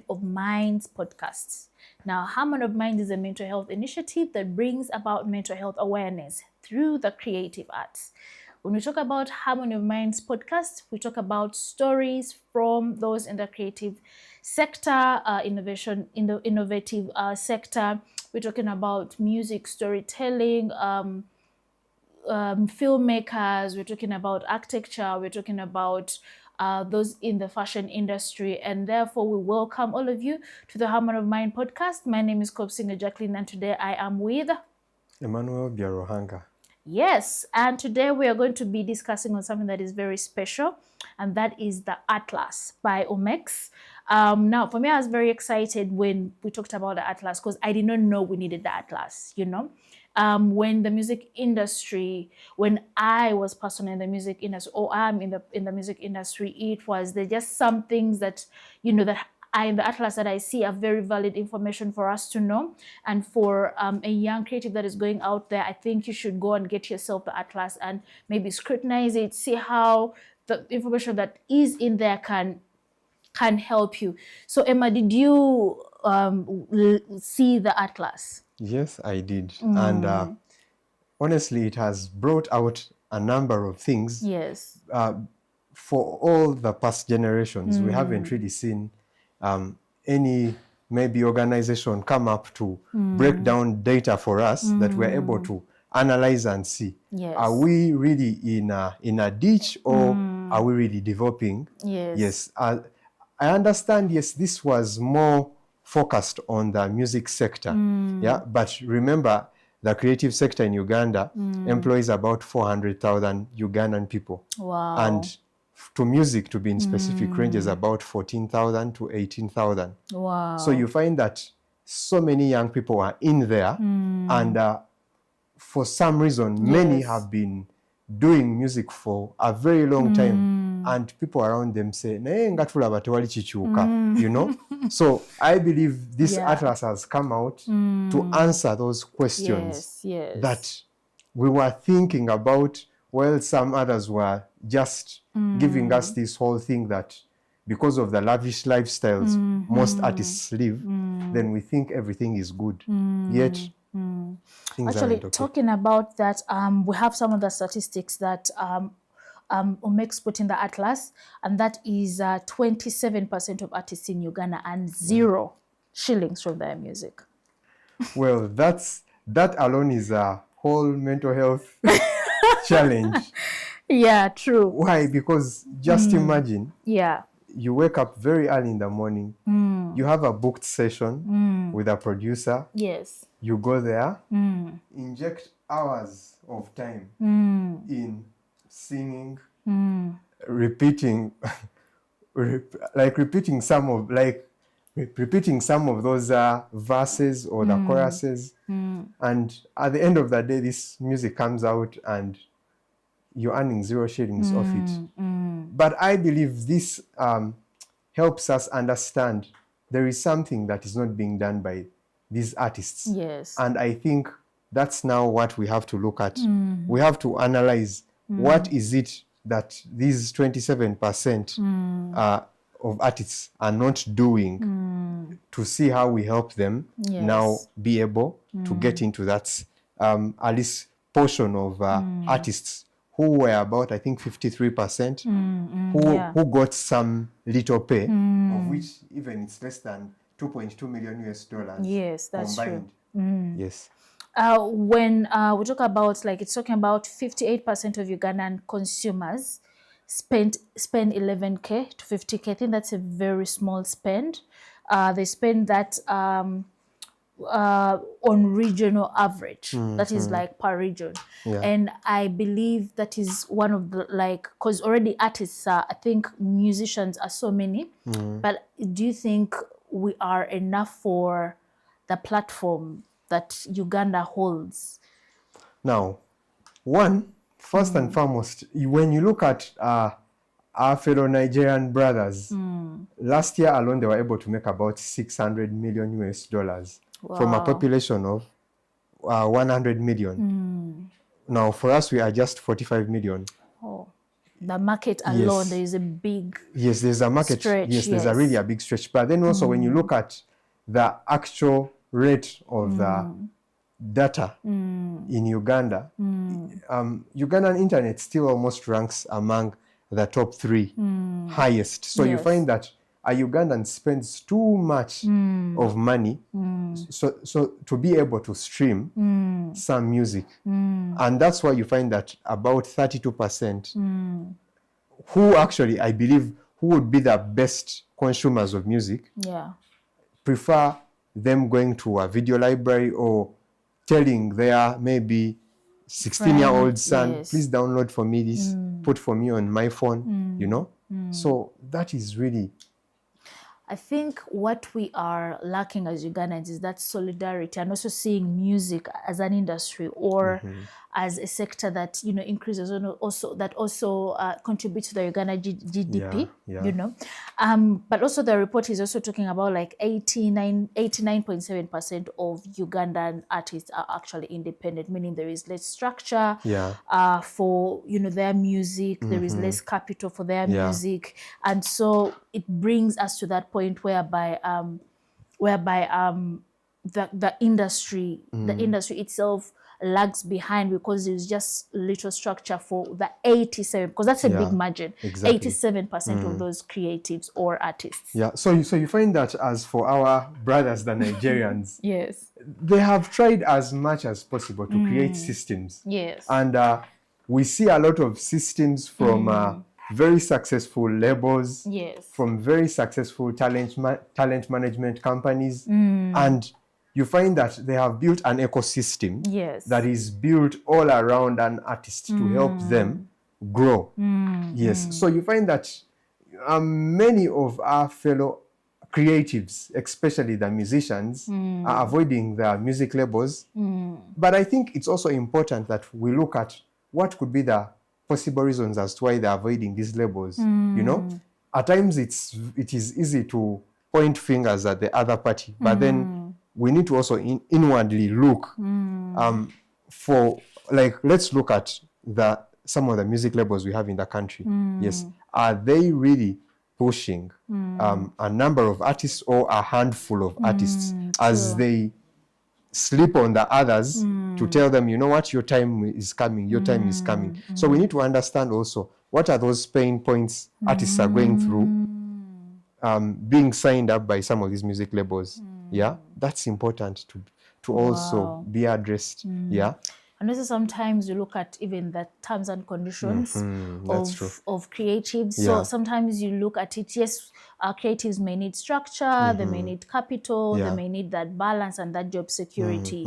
of Minds podcasts. Now, Harmony of Minds is a mental health initiative that brings about mental health awareness through the creative arts. When we talk about Harmony of Minds podcast, we talk about stories from those in the creative sector, innovative sector. We're talking about music, storytelling, filmmakers, we're talking about architecture, we're talking about those in the fashion industry, and therefore we welcome all of you to the Harmony of Mind podcast. My name is Cop Singer Jacqueline, and today I am with Emmanuel Biarohanga. Yes, and today we are going to be discussing on something that is very special, and that is the Atlas by Aumex. Now, for me, I was very excited when we talked about the Atlas because I did not know we needed the Atlas, you know. When the music industry, when I was personally in the music industry, or I'm in the music industry, it was just some things that, you know, that in the Atlas that I see are very valid information for us to know. And for a young creative that is going out there, I think you should go and get yourself the Atlas and maybe scrutinize it, see how the information that is in there can help you. So Emma, did you see the Atlas? Yes, I did. And honestly, it has brought out a number of things. Yes. For all the past generations, we haven't really seen any maybe organization come up to break down data for us that we're able to analyze and see. Yes. Are we really in a ditch, or are we really developing? Yes. Yes. I understand, yes, this was more focused on the music sector. Yeah, but remember, the creative sector in Uganda employs about 400,000 Ugandan people. Wow. And to music, to be in specific, ranges about 14,000 to 18,000. Wow. So you find that so many young people are in there, and for some reason, many have been doing music for a very long time, and people around them say, you know. So I believe this Atlas has come out to answer those questions that we were thinking about, while some others were just giving us this whole thing that because of the lavish lifestyles most artists live, then we think everything is good. Yet things actually, aren't okay. talking about that, we have some of the statistics that Aumex put in the Atlas, and that is 27% of artists in Uganda and 0 shillings from their music. Well, that alone is a whole mental health challenge. Yeah, true. Why? Because just imagine, Yeah. you wake up very early in the morning, you have a booked session with a producer, Yes. you go there, inject hours of time in singing, repeating some of those verses or the choruses, and at the end of the day, this music comes out and you're earning 0 shillings off it. But I believe this helps us understand there is something that is not being done by these artists. Yes. And I think that's now what we have to look at. We have to analyze what is it that these 27% of artists are not doing to see how we help them now be able to get into that at least portion of artists who were about, I think, 53%, who got some little pay, of which even it's less than $2.2 million US. Yes, that's combined. true. Yes. When we talk about, like, it's talking about 58% of Ugandan consumers spend 11K to 50K. I think that's a very small spend. They spend that on regional average. That is like per region. Yeah. And I believe that is one of the, like, because already artists are, I think musicians are so many, but do you think we are enough for the platform that Uganda holds? Now, first and foremost, when you look at our fellow Nigerian brothers, last year alone, they were able to make about $600 million US from a population of 100 million. Now, for us, we are just 45 million. Oh. the market alone, yes, there is a big yes, there's a market stretch. yes, there's a really a big stretch, but then also when you look at the actual rate of the data in Uganda, Ugandan internet still almost ranks among the top 3 highest. So you find that a Ugandan spends too much of money so to be able to stream some music. And that's why you find that about 32% who actually, I believe, who would be the best consumers of music prefer them going to a video library or telling their maybe 16-year-old son, please download for me this, put for me on my phone, you know? So that is really... I think what we are lacking as Ugandans is that solidarity, and also seeing music as an industry or as a sector that, you know, increases, also that also contributes to the Uganda GDP, you know. But also the report is also talking about like 89.7% of Ugandan artists are actually independent, meaning there is less structure for, you know, their music, there is less capital for their music, and so it brings us to that point whereby the industry itself lags behind because there's just little structure for the 87, because that's a big margin. 87% of those creatives or artists. So you find that as for our brothers, the Nigerians, they have tried as much as possible to create systems. And we see a lot of systems from very successful labels, from very successful talent management companies, and you find that they have built an ecosystem that is built all around an artist to help them grow. So you find that many of our fellow creatives, especially the musicians, are avoiding the music labels. But I think it's also important that we look at what could be the possible reasons as to why they're avoiding these labels. You know, at times it is easy to point fingers at the other party, but then we need to also inwardly look for, like, let's look at some of the music labels we have in the country. Are they really pushing a number of artists or a handful of artists as they sleep on the others to tell them, you know what, your time is coming, your time is coming. So we need to understand also what are those pain points artists are going through being signed up by some of these music labels. That's important to also be addressed. And also sometimes you look at even the terms and conditions of creatives. So sometimes you look at it, yes, creatives may need structure, they may need capital, they may need that balance and that job security.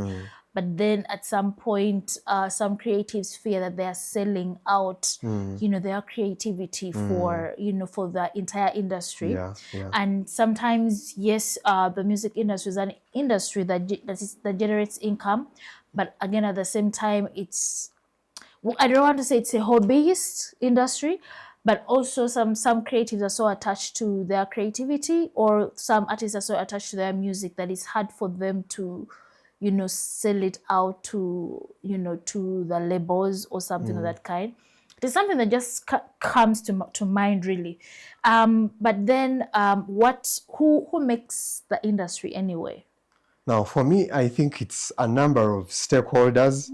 But then at some point, some creatives fear that they are selling out, you know, their creativity for, you know, for the entire industry. And sometimes, yes, the music industry is an industry that generates income. But again, at the same time, it's, I don't want to say it's a hobbyist industry, but also some creatives are so attached to their creativity, or some artists are so attached to their music that it's hard for them to, you know, sell it out to, you know, to the labels or something of that kind. There's something that just comes to mind, really. But then, who makes the industry anyway? Now, for me, I think it's a number of stakeholders,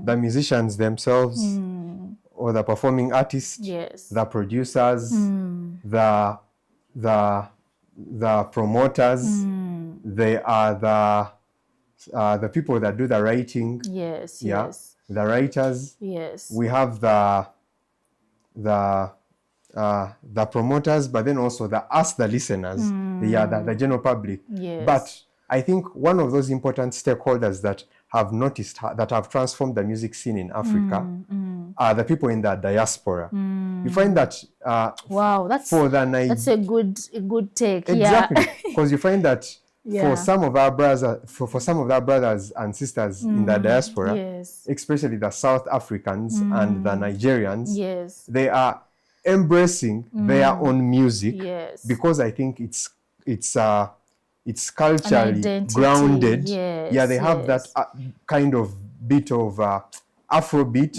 the musicians themselves, or the performing artists, the producers, the promoters. They are the people that do the writing. The writers. We have the promoters, but then also the listeners. The general public. But I think one of those important stakeholders that have noticed, that have transformed the music scene in Africa are the people in the diaspora. You find that wow, that's a good take. Exactly, because you find that for some of our brothers and sisters in the diaspora, especially the South Africans and the Nigerians, they are embracing their own music because I think it's culturally grounded. They have that kind of bit of Afrobeat,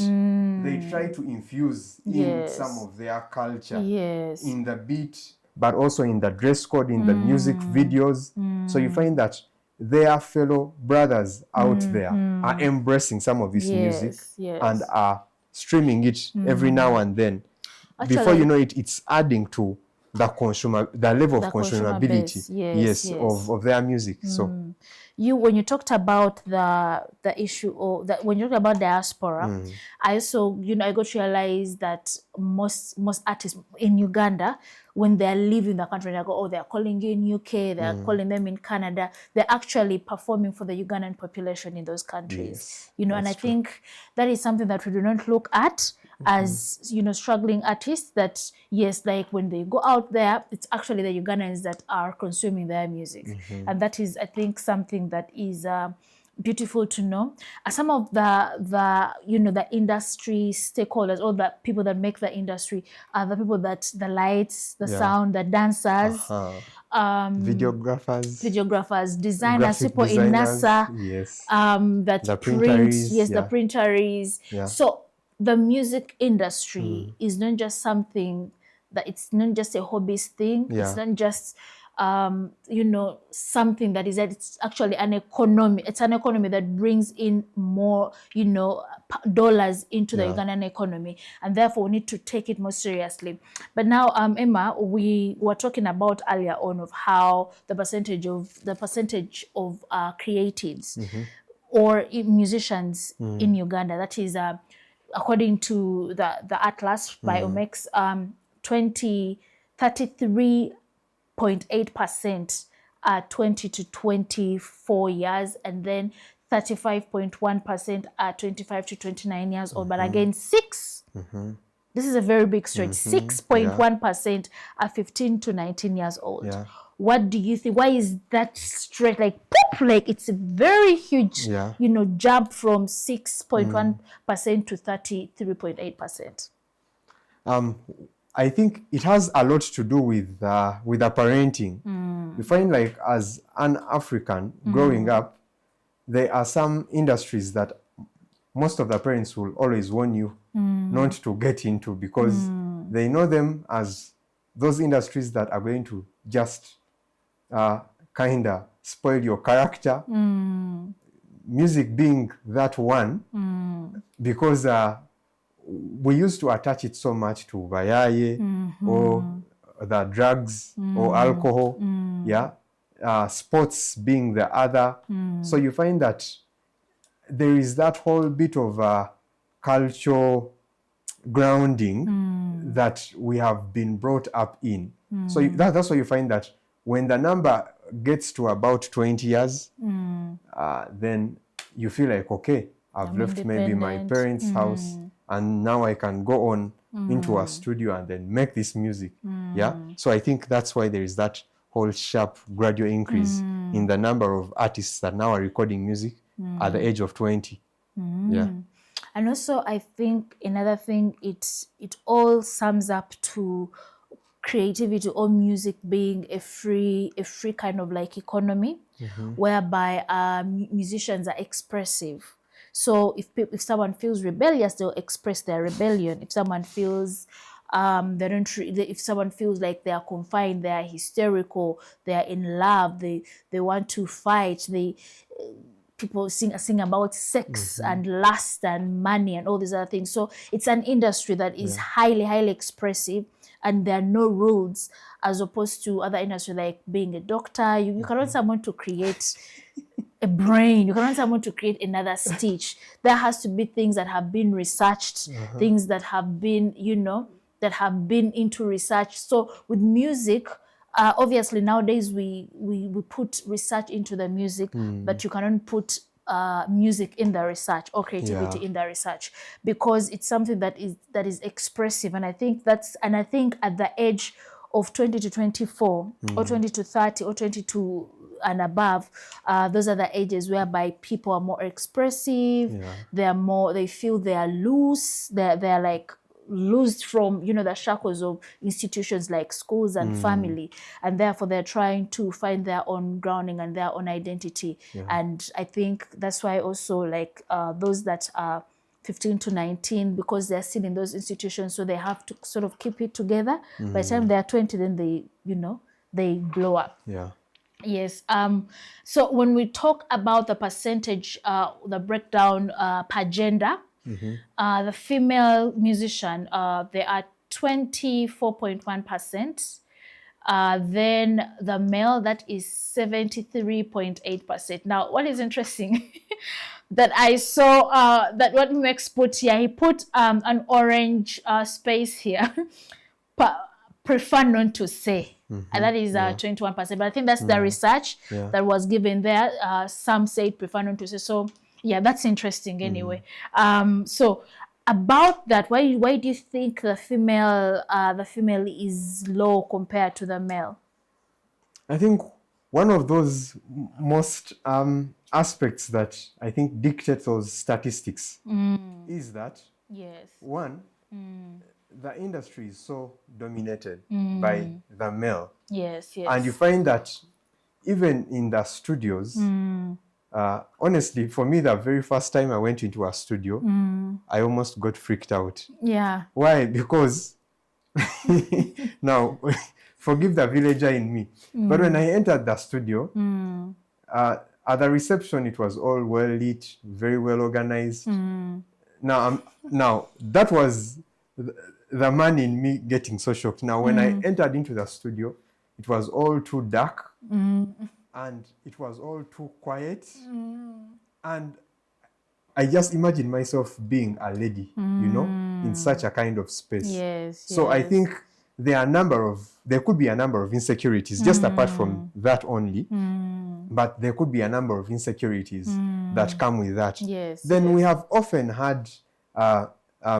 they try to infuse in some of their culture in the beat, but also in the dress code, in the music videos. So you find that their fellow brothers out there are embracing some of this music and are streaming it every now and then. Actually, before you know it, it's adding to the level of consumability, of their music. So when you talked about the issue, or that when you talked about diaspora, I also, I got to realize that most artists in Uganda, when they're leaving the country, they go, oh, they're calling you in UK, they're calling them in Canada, they're actually performing for the Ugandan population in those countries. And I think that is something that we do not look at as, struggling artists, that yes, like when they go out there, it's actually the Ugandans that are consuming their music. And that is, I think, something that is beautiful to know. Some of the industry stakeholders, or the people that make the industry, are the people that the lights, the sound, the dancers, videographers, designers, people in NASA, that the print, printeries, the printeries. So the music industry is not just something that, it's not just a hobbyist thing. It's not just something that is, it's actually an economy. It's an economy that brings in more, dollars into the Ugandan economy, and therefore we need to take it more seriously. But now, Emma, we were talking about earlier on of how the percentage of creatives or musicians in Uganda, that is, according to the Atlas by Aumex, 33.8% are 20 to 24 years, and then 35.1% are 25 to 29 years old. But again, this is a very big stretch. 6.1% are 15 to 19 years old. What do you think? Why is that stretch like pop? Like, it's a very huge, jump from 6.1% to 33.8%. I think it has a lot to do with the parenting. You find, like, as an African growing up, there are some industries that most of the parents will always warn you not to get into, because they know them as those industries that are going to just kind of spoil your character. Music being that one, because we used to attach it so much to bayaye, or the drugs, or alcohol, sports being the other. So you find that there is that whole bit of cultural grounding that we have been brought up in. So that's why you find that when the number gets to about 20 years, then you feel like, okay, I've left maybe my parents' house, and now I can go on into a studio and then make this music. So I think that's why there is that whole sharp gradual increase in the number of artists that now are recording music at the age of 20. And also, I think another thing, it all sums up to creativity or music being a free kind of like economy, whereby musicians are expressive. So if someone feels rebellious, they'll express their rebellion. If someone feels if someone feels like they are confined, they are hysterical, they are in love, they want to fight, people sing about sex and lust and money and all these other things. So it's an industry that is highly expressive, and there are no rules, as opposed to other industries like being a doctor. You can want someone to create a brain, you can want someone to create another stitch. There has to be things that have been researched, things that have been, that have been into research. So with music, obviously nowadays we put research into the music, but you cannot put music in the research, or creativity in the research, because it's something that is expressive. And I think at the age of 20 to 24 or 20 to 30 or 22 and above, those are the ages whereby people are more expressive. They feel they are loose, they're like loosed from the shackles of institutions like schools and family, and therefore they're trying to find their own grounding and their own identity. And I think that's why also, like, those that are 15 to 19 because they're still in those institutions, so they have to sort of keep it together. By the time they're 20, then they, you know, they blow up. Yeah. Yes. So when we talk about the percentage, the breakdown per gender, the female musician, they are 24.1%. Then the male, that is 73.8%. Now, what is interesting that I saw that what Aumex put here, he put an orange space here, prefer not to say. And that is 21%. But I think that's the research that was given there. Some say prefer not to say. So yeah, that's interesting anyway. So about that, why do you think the female is low compared to the male? I think one of those most aspects that I think dictate those statistics is that one, the industry is so dominated by the male. Yes. And you find that even in the studios, honestly, for me, the very first time I went into a studio, I almost got freaked out. Yeah. Why? Because now, forgive the villager in me, but when I entered the studio, at the reception, it was all well lit, very well organized. Now that was the man in me getting so shocked. Now, when I entered into the studio, it was all too dark and it was all too quiet. And I just imagine myself being a lady, you know, in such a kind of space. So I think there could be a number of insecurities, just apart from that only. But there could be a number of insecurities that come with that. Then we have often had